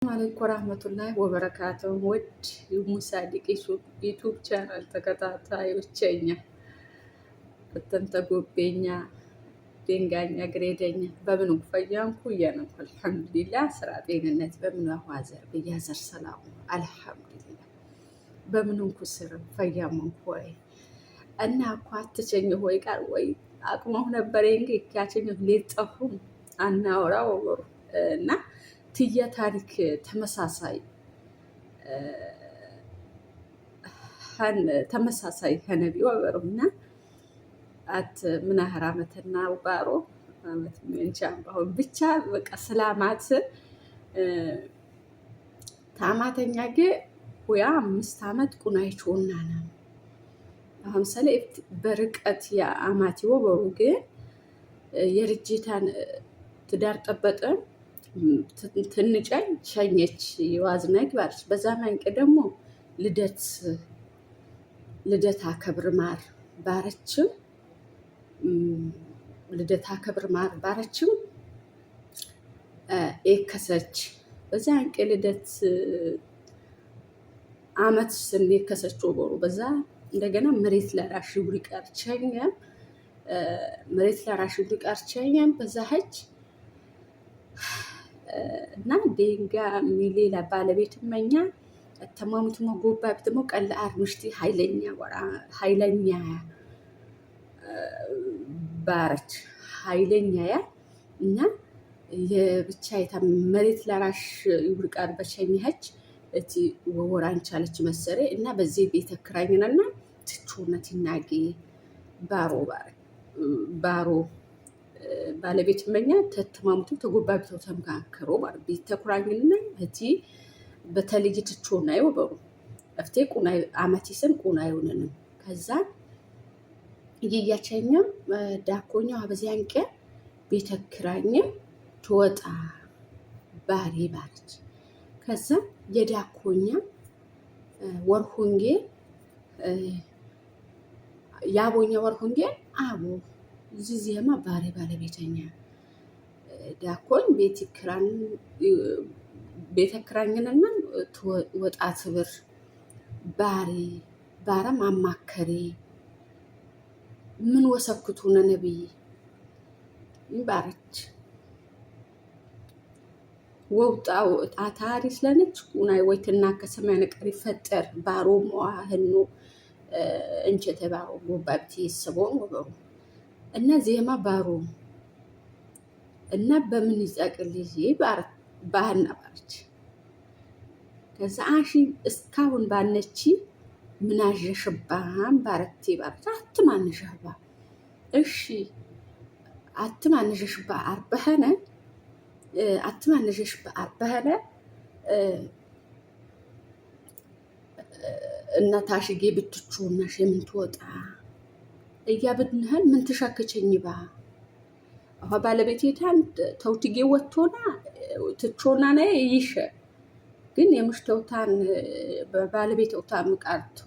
አለይኩም ወራህመቱላሂ ወበረካቱሁ ውድ የሙሳዲቅ ዩቱብ ቻናል ተከታታዮቼኛ በተንተ ጎቤኛ ደንጋኛ ግሬደኛ በምን ፈያንኩ እያነኩ አልሐምዱሊላህ ስራ ጤንነት በምን ዋዘር በያዘር ሰላሙ አልሐምዱሊላህ በምን ኩስር ፈያመን ሆይ እና እኮ አትቸኝ ሆይ ቃል ወይ አቅመው ነበር እንግዲህ ያቸኝ ሊጠፉም አናወራው እና ትየ ታሪክ ተመሳሳይ ከነቢ ወበሩና አት ምናህር አመትና ባሮ አመት ምንቻም ባሁን ብቻ በቃ ሰላማት ታማተኛ ገ ወያ 5 አመት ቁናይቾና ነው አሁን ሰለፍት በርቀት ያ አማቲ ወበሩ ገ የርጅታን ትዳር ጠበጠ ትንጫኝ ሸኘች ይዋዝናግ ባርች በዛ ማንቀ ደግሞ ልደት አከብር ማር ባረችም ልደት አከብር ማር ባረችም ኤከሰች በዛ አንቀ ልደት አመት ስን ኤከሰች ወበሩ በዛ እንደገና መሬት ለራሽ ውሪ ቀርቸኛ መሬት ለራሽ ውሪ ቀርቸኛ በዛ ሀጅ እና ደንጋ ሚሌላ ባለቤት መኛ ተማሙት መጎባ ብትሞ ቀለ አርምሽቲ ኃይለኛ ባረች ኃይለኛ ያ እና የብቻ መሬት ለራሽ ይብርቃር በሸኝሀች እቲ ወወራን ቻለች መሰረ እና በዚህ ቤተ ክራኝናና ትቾነት ይናጌ ባሮ ባለቤት መኛ ተተማሙቱ ተጎባብተው ተምካከሩ ማለት ቤተ ክራኝና እቲ በተለይ ትቾና ይወበሩ አፍቴ ቁናይ አመቲስን ቁናዩንን ከዛ ይያቸኛም ዳኮኛው አበዚያንቀ ቤተ ክራኝ ትወጣ ባሪ ባረች ከዛ የዳኮኛ ወርሁንጌ ያቦኛ ወርሁንጌ አቦ ዚዚያማ ባሪ ባለቤተኛ ዳኮኝ ቤተ ክራኝንና ወጣት ብር ባረም አማከሬ ምን ወሰክቱ ነብይ ይባረች ወውጣው አታሪ ስለነች ቁናይ ወይትና ከሰማይ ነገር ይፈጠር ባሮ መዋህኑ እንጨተ ባሮ ጎባብቲ ሰቦን ወበሩ እና ዜማ ባሮ እና በምን ይጻቅልይ ባህና ባረች ከዛ አሺ እስካሁን ባነቺ ምናጀሽባም ባረቲ ባረች አትማንጀሽባ እሺ አትማንጀሽባ አርበህነ አትማንጀሽባ አርበህነ እና ታሽጌ ብትቾናሽ የምንትወጣ እያብድንህን ምን ትሸክቸኝባ አሁ ባለቤቴ ታንድ ተውትጌ ወጥቶና ትቾና ነይ ይሽ ግን የምሽተውታን ባለቤት ወጣም ቃርቶ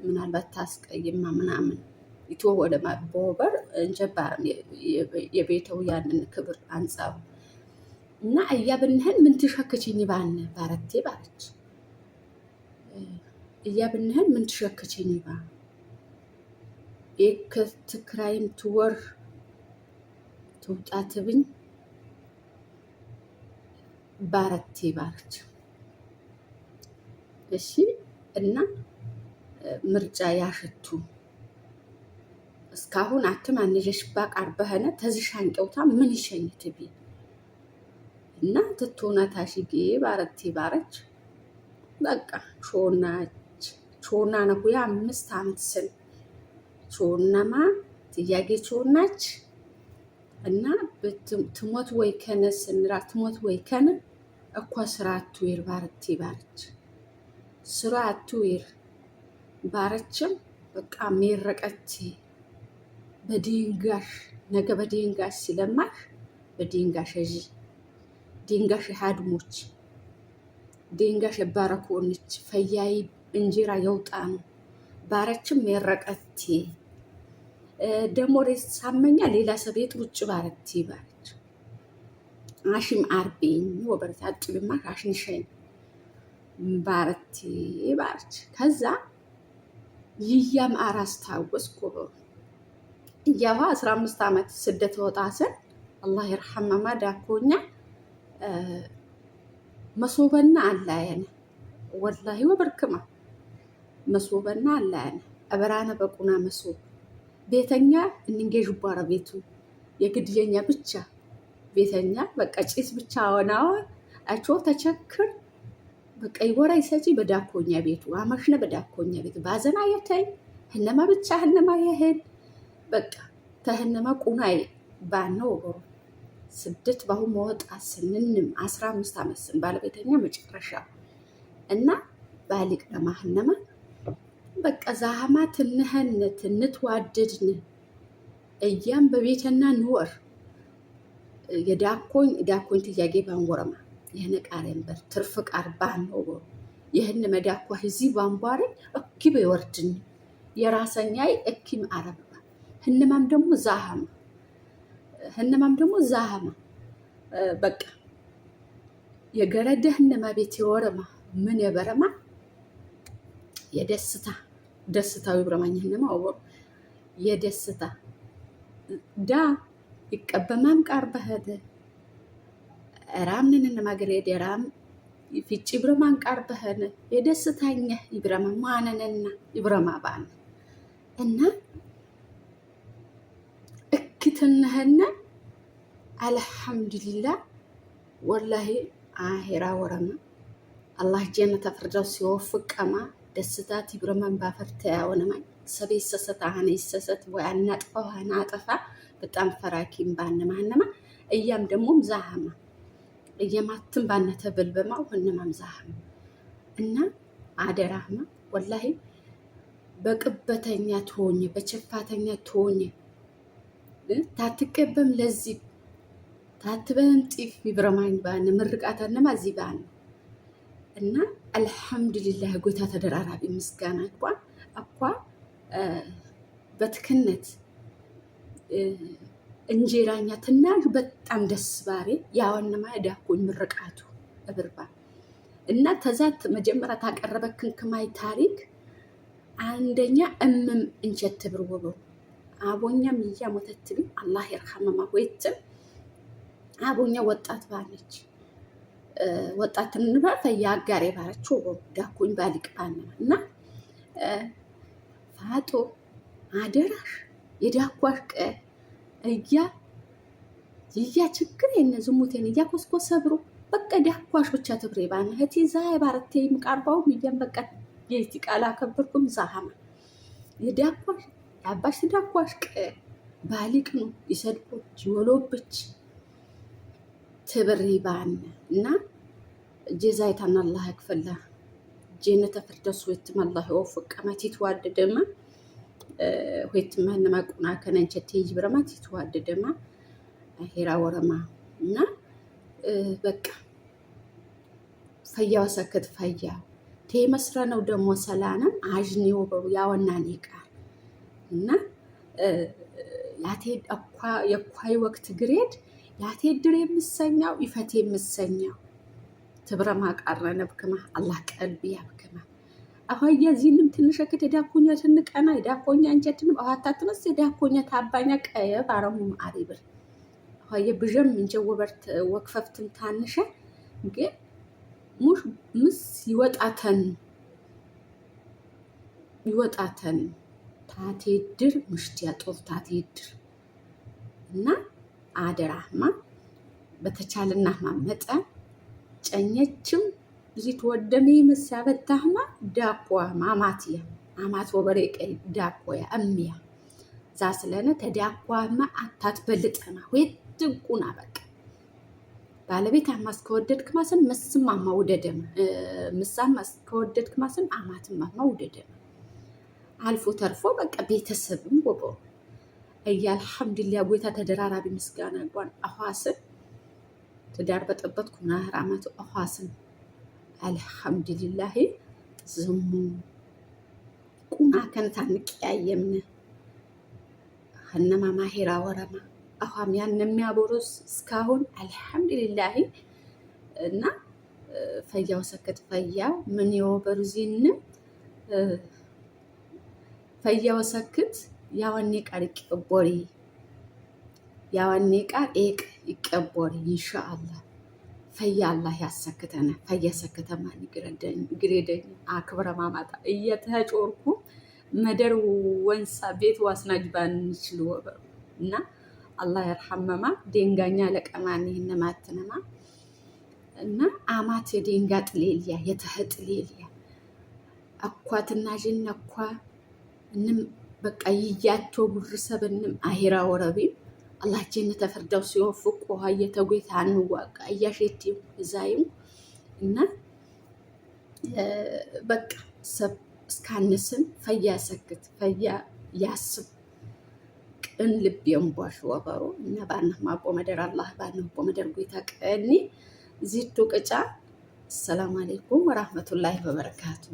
ምናልባት ታስቀይማ ምናምን ይቶ ወደ ማቦበር እንጀባር የቤተው ያንን ክብር አንጻው እና እያብንህን ምን ትሸክቸኝ ባነ ባረቴ ባረች እያብንህን ምን ትሸክቸኝ ባ የከትክራይም ትወር ተውጣትብኝ ባረቴ ባረች እሺ እና ምርጫ ያሸቱ እስካሁን አትማንጀሽ ባቃርበህነ ተዝሻንቀውታ ምን ይሸኝትቢ እና ትቶና ታሽጌ ባረቴ ባረች በቃ ቾና ነው ያ 5 አመት ስል ቾናማ ጥያቄ ቾናች እና ትሞት ወይ ከነስ እንራ ትሞት ወይ ከነ እኮ ስራቱ ይር ባረቴ ባረች ስራቱ ይር ባረችም በቃ ሜረቀቲ በዲንጋሽ ነገ በዲንጋሽ ሲለማሽ በዲንጋሽ እጂ ዲንጋሽ ሀድሞች ዲንጋሽ ባረኮንች ፈያይ እንጀራ የውጣኑ ባረችም ሜረቀቲ ደሞ ሬስ ሳመኛ ሌላ ሰቤት ውጭ ባረቲ ባረች አሽም አርቤኝ ወበረት አጭብማ አሽንሸኝ ባረቲ ባርች ከዛ ይያም አራስ ታወስ ኮበ እያዋ 15 ዓመት ስደት ወጣሰን አላህ ይርሐመማ ዳኮኛ መሶበና አላየነ ወላሂ ወበርክማ መሶበና አላየነ አበራነ በቁና መሶብ ቤተኛ እንንጌጅ ባረ ቤቱ የግድየኛ ብቻ ቤተኛ በቃ ጭስ ብቻ ሆናዋ አቾ ተቸክር በቃ ይወራይ ሰጪ በዳኮኛ ቤቱ አማሽነ በዳኮኛ ቤቱ ባዘና የታይ ህነማ ብቻ ህነማ ይሄድ በቃ ተህነማ ቁናይ ባነው ወሮ ስደት ባሁ መወጣ ስንንም 15 ዓመት ስን ባለቤተኛ መጨረሻ እና ባሊቅ ለማህነማ በቃ ዛህማት እንህነት እንትዋደድን እያም በቤተና ንወር ዳኮኝ ትያጌ ባንጎረማ ይህን ቃሬን በር ትርፍ ቃር ባነው ወሮ ይህን መዳኳ ህዚ ባንባሬ እኪብ ይወርድን የራሰኛይ እኪም አረባ ህነማም ደግሞ ዛሃማ በቃ የገረደ ህነማ ቤት የወረማ ምን የበረማ ደስታው ይብረማኝ ህነማ ወሮ የደስታ ዳ ይቀበማም ቃር በህደ ራምንን እንማግሬድ የራም ፊጭ ይብረማን ቃር በህነ የደስታኛ ይብረማ ማነነና ይብረማ ባን እና እክትነህነ አልሐምዱሊላህ ወላሂ አሄራ ወረማ አላህ ጀነተ ፍርደውስ ሲወፍቀማ ደስታት ይብረማን ባፈርተ ያወነማኝ ሰቤት ሰሰት አህነ ይሰሰት ወይ አናጥፋው አናጠፋ በጣም ፈራኪም ባነማነማ እያም ደሞም ዛሃማ እየማትም ባነተ በልበማው ህነማም ዛሃማ እና አደራህማ ወላሂ በቅበተኛ ትሆኝ በቸፋተኛ ትሆኝ ታትቀበም ለዚህ ታትበን ጢፍ ይብረማኝ ባነ ምርቃታነማ እዚህ ባነ እና አልሐምዱሊላህ ጎታ ተደራራቢ ምስጋና አኳ በትክነት እንጀራኛ ትናሽ በጣም ደስ ባሬ ያወንማ ዳኮኝ ምርቃቱ እብርባ እና ተዛት መጀመሪያ ታቀረበክን ከማይ ታሪክ አንደኛ እንቸት ብርወበው አቦኛም ይያሞተትቢ አላህ ይርሐመማ ወይትም አቦኛ ወጣት ባለች ወጣትን ንባታ ያጋሬ ባረችው ዳኮኝ ባሊቅ ባና እና ፋጦ አደራሽ የዳኳሽ እያ ችግር የነ ዝሙቴን እያኮስኮ ሰብሮ በቃ ዳኳሽ ብቻ ትብሬ ባና ህቲ ዛይ ባረቴ ምቃርባው ሚየም በቃ የቲ ቃላ ከበርኩም ዛሃማ የዳኳሽ ያባሽ ዳኳሽ ባሊቅ ነው ይሰድቦች ይወሎብች ትብሬ ባና እና ጀዛይታን አላህ ያክፈላ ጀነተ ፍርደውስ ወይትም አላህ ይወፍቅ ቀማቲ ተዋደደማ ወይትም ማንማ ቁና ከነንቸት ይብረማት ተዋደደማ አሄራ ወረማ እና በቃ ፈያው ሰከት ፈያው ተመስራ ነው ደሞ ሰላንም አጅኔው በሩ ያወናን ይቃል እና ያቴ የኳይ ወቅት ግሬድ ያቴ ድር የምሰኛው ይፈቴ የምሰኛው ትብረማ ቃረነብከማ አላህ ቀልብ ያብከማ አሁን የዚህንም ትንሽከት ዳኮኛ ትንቀና ዳኮኛ እንጀትንም አዋታትነስ ዳኮኛ ታባኛ ቀየ ባረሙ አሪብር አሁን የብጀም እንጀ ወበርት ወክፈፍትም ታንሸ ግን ሙሽ ምስ ይወጣተን ታቴድር ምሽት ያጦፍ ታቴድር እና አደራህማ በተቻለና ማመጠ ጨኘችም እዚህ ተወደሜ መሳበታህማ ዳቆዋ ማማትያ አማት ወበሬ ቀይ ዳቆያ እሚያ ዛስለነ ተዳቋማ አታትበልጠና ወይ ድንቁና በቃ ባለቤት አማስ ከወደድክ ማሰን መስማማ ወደደም ምሳማስ ከወደድክ ማሰን አማትማ ወደደም አልፎ ተርፎ በቃ ቤተሰብም ወቦ አልሐምዱሊላህ ጎይታ ተደራራቢ ምስጋና እንኳን አዋስን ትዳር በጠበጥኩ ናህር አመት አዋስን አልሐምዱሊላህ ዝሙ ቁና ከንታንቅ ያየምነ ሀነማ ማሄራ ወረማ አሁን ያን የሚያቦሩስ እስካሁን አልሐምዱሊላህ እና ፈያው ሰከት ፈያው ምን ይወበርዚን ፈያው ሰክት ያወኔ ቃል ይቀቦሪ ያወኔ ቃል ይቀቦሪ ኢንሻአላህ ፈያ አላህ ያሰክተና ፈያ ሰከተማን ግሬደኝ አክብረ ማማጣ እየተጮርኩ መደር ወንሳ ቤት ዋስናጅ ባንችል ወበሩ እና አላህ ይርሐመማ ደንጋኛ ለቀማን ይነማትነማ እና አማት የደንጋ ጥሌልያ የተህጥሌልያ አኳትና ጅነኳ እንም በቃ ይያቶ ጉርሰብንም አሂራ ወረቢ አላህ ጀነተ ፈርደውስ ሲወፍቁ ሀየተጎይታ አንዋቃ እያሸቲው እዛዩ እና በቃ ሰብ እስካነስም ፈያ ሰክት ፈያ ያስብ ቅን ልብ የንቧሽ ወበሩ እና ባነህ ማቆ መደር አላህ ባነህ ማቆ መደር ጎይታ ቀኒ ዚቱ ቅጫ። አሰላሙ አለይኩም ወራህመቱላሂ ወበረካቱ።